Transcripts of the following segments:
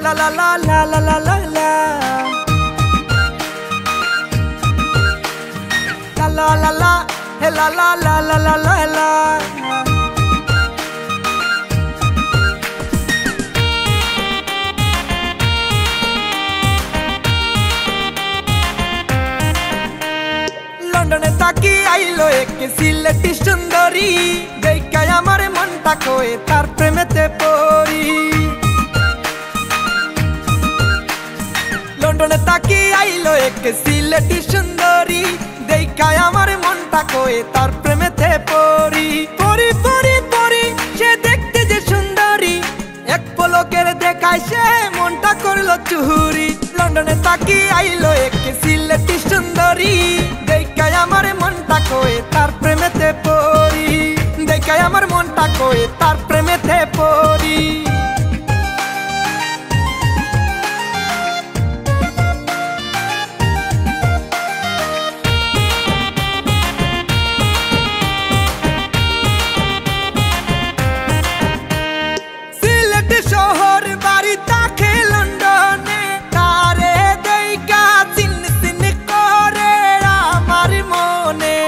La la la la la la la la. La la la la, hey la la la la la la la. লন্ডনে থাকি আইলো এক সিলেটি সুন্দরী, দেখায় আমার মনটা কয়ে তার প্রেমেতে পড়ি। লন্ডনে থাকি আইলো এক সিলেটি সুন্দরী, দেখায় আমার মনটা কয়ে তার প্রেমেতে পড়ি। পড়ি পড়ি পড়ি সে দেখতে যে সুন্দরী, এক পলকের দেখায় সে মনটা করলো চুরি। লন্ডনে থাকি আইলো এক সিলেটি সুন্দরী, দেখায় আমার মনটা কয়ে তার প্রেমেতে পড়ি। দেখায় আমার মনটা কয়ে তার প্রেমেতে পড়ি। শহর বাড়ি থাকে লন্ডনে, তারে দেইকা চিন চিন করে আমার মনে।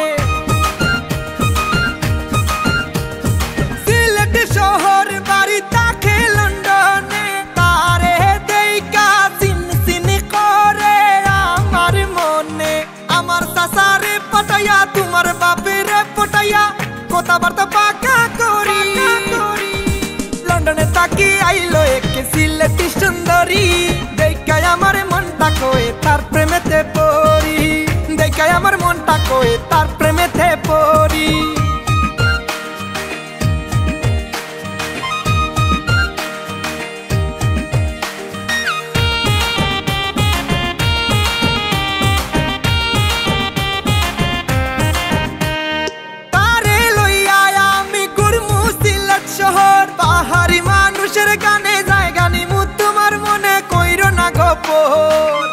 সিলেট শহর বাড়ি থাকে লন্ডনে, তারে দেইকা চিন চিন করে আমার মনে। আমার চাচারে পটাইয়া তোমার বাপেরে পটাইয়া কথাবার্তা পাকা করি। লন্ডনে থাকি আইলো এক সিলেটি সুন্দরী, দেখায় আমার মনটা কয়ে তার প্রেমেতে পড়ি। দেখায় আমার মনটা কয়ে তার প্রেমেতে পড়ি। তারে লইয়া আমি ঘুরমু সিলেট শহর, পাহাড়ি মানুষের গানে জায়গা নিমু তোমার মনে কইরো না গোপন।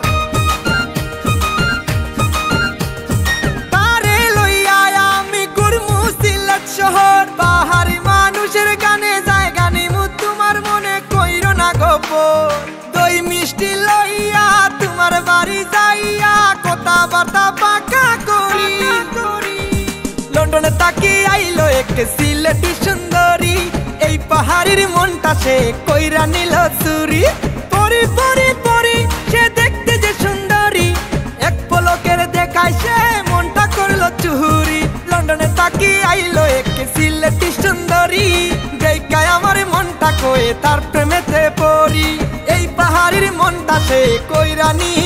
তারে লইয়া আমি ঘুরমু সিলেট শহর, পাহাড়ি মানুষের গানে জায়গা নিমু তোমার মনে কইরো না গোপন। দই মিষ্টি লইয়া তোমার বাড়ি যাইয়া কথাবার্তা পাকা করি। লন্ডনে থাকি আইলো এক সিলেটি সুন্দরী, এই পাহাড়ির মনটা সে কইরা নিল চুরি। পরি পরি পরি সে দেখতে যে সুন্দরী, এক পলকের দেখায় সে মনটা করলো চুরি। লন্ডনে থাকি আইলো এক সিলেটি সুন্দরী, দেখায় আমার মনটা কয়ে তার প্রেমেতে পড়ি। এই পাহাড়ির মনটা সে কইরা নিল